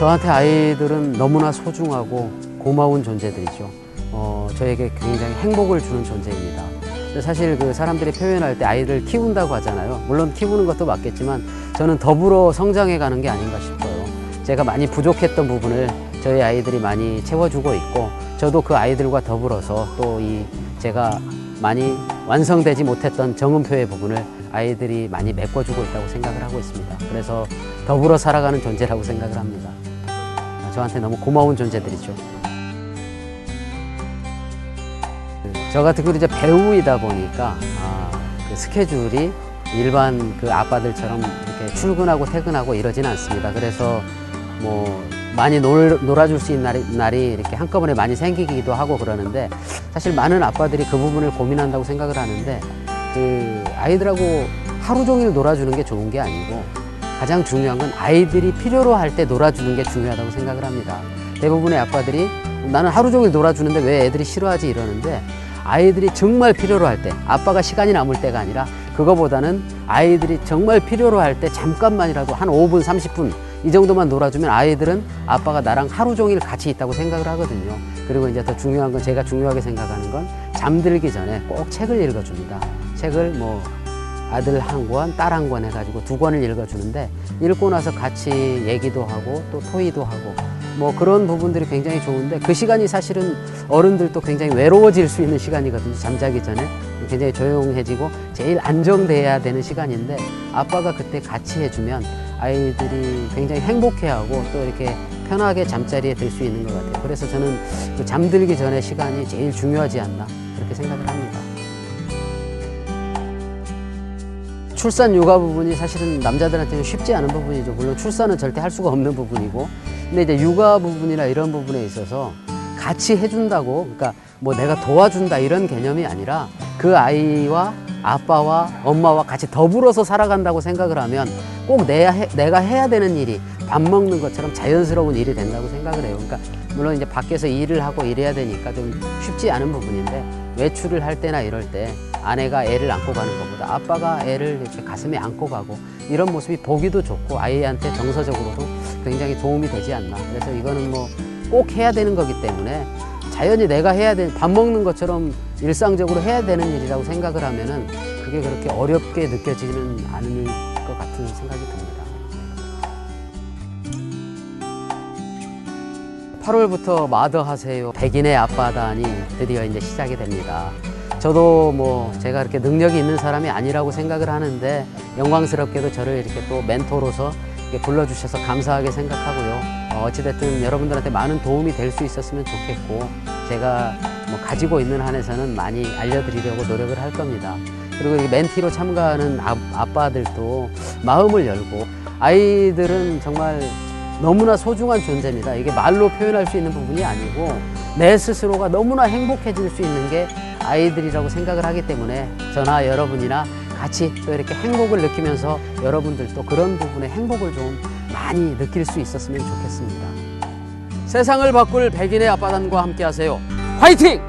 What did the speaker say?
저한테 아이들은 너무나 소중하고 고마운 존재들이죠. 저에게 굉장히 행복을 주는 존재입니다. 사실 그 사람들이 표현할 때 아이를 키운다고 하잖아요. 물론 키우는 것도 맞겠지만 저는 더불어 성장해 가는 게 아닌가 싶어요. 제가 많이 부족했던 부분을 저희 아이들이 많이 채워주고 있고, 저도 그 아이들과 더불어서 또 제가 많이 완성되지 못했던 정음표의 부분을 아이들이 많이 메꿔주고 있다고 생각을 하고 있습니다. 그래서 더불어 살아가는 존재라고 생각을 합니다. 저한테 너무 고마운 존재들이죠. 저 같은 경우는 이제 배우이다 보니까 그 스케줄이 일반 그 아빠들처럼 이렇게 출근하고 퇴근하고 이러지는 않습니다. 그래서 뭐 많이 놀아줄 수 있는 날이 이렇게 한꺼번에 많이 생기기도 하고 그러는데, 사실 많은 아빠들이 그 부분을 고민한다고 생각을 하는데, 그 아이들하고 하루 종일 놀아주는 게 좋은 게 아니고 가장 중요한 건 아이들이 필요로 할 때 놀아주는 게 중요하다고 생각을 합니다. 대부분의 아빠들이 나는 하루 종일 놀아주는데 왜 애들이 싫어하지 이러는데, 아이들이 정말 필요로 할 때, 아빠가 시간이 남을 때가 아니라 그거보다는 아이들이 정말 필요로 할 때 잠깐만이라도 한 5분, 30분 이 정도만 놀아주면 아이들은 아빠가 나랑 하루 종일 같이 있다고 생각을 하거든요. 그리고 이제 더 중요한 건, 제가 중요하게 생각하는 건 잠들기 전에 꼭 책을 읽어줍니다. 책을 뭐 아들 한 권, 딸 한 권 해가지고 2권을 읽어주는데, 읽고 나서 같이 얘기도 하고 또 토의도 하고 뭐 그런 부분들이 굉장히 좋은데, 그 시간이 사실은 어른들도 굉장히 외로워질 수 있는 시간이거든요. 잠자기 전에 굉장히 조용해지고 제일 안정돼야 되는 시간인데, 아빠가 그때 같이 해주면 아이들이 굉장히 행복해하고 또 이렇게 편하게 잠자리에 들 수 있는 것 같아요. 그래서 저는 그 잠들기 전에 시간이 제일 중요하지 않나 그렇게 생각을 합니다. 출산 육아 부분이 사실은 남자들한테는 쉽지 않은 부분이죠. 물론 출산은 절대 할 수가 없는 부분이고, 근데 이제 육아 부분이나 이런 부분에 있어서 같이 해준다고, 그러니까 뭐 내가 도와준다 이런 개념이 아니라 그 아이와 아빠와 엄마와 같이 더불어서 살아간다고 생각을 하면 꼭 내가 해야 되는 일이 밥 먹는 것처럼 자연스러운 일이 된다고 생각을 해요. 그러니까 물론 이제 밖에서 일을 하고 이래야 되니까 좀 쉽지 않은 부분인데, 외출을 할 때나 이럴 때 아내가 애를 안고 가는 것보다 아빠가 애를 이렇게 가슴에 안고 가고 이런 모습이 보기도 좋고 아이한테 정서적으로도 굉장히 도움이 되지 않나. 그래서 이거는 뭐 꼭 해야 되는 거기 때문에 자연히 내가 해야 되는, 밥 먹는 것처럼 일상적으로 해야 되는 일이라고 생각을 하면은 그게 그렇게 어렵게 느껴지는 않을 것 같은 생각이 듭니다. 8월부터 마더하세요 백인의 아빠단이 드디어 이제 시작이 됩니다. 저도 뭐 제가 그렇게 능력이 있는 사람이 아니라고 생각을 하는데, 영광스럽게도 저를 이렇게 또 멘토로서 이렇게 불러주셔서 감사하게 생각하고요. 어찌됐든 여러분들한테 많은 도움이 될 수 있었으면 좋겠고, 제가 뭐 가지고 있는 한에서는 많이 알려드리려고 노력을 할 겁니다. 그리고 이 멘티로 참가하는 아빠들도 마음을 열고, 아이들은 정말 너무나 소중한 존재입니다. 이게 말로 표현할 수 있는 부분이 아니고 내 스스로가 너무나 행복해질 수 있는 게 아이들이라고 생각을 하기 때문에, 저나 여러분이나 같이 또 이렇게 행복을 느끼면서 여러분들도 그런 부분에 행복을 좀 많이 느낄 수 있었으면 좋겠습니다. 세상을 바꿀 백인의 아빠단과 함께 하세요. 화이팅!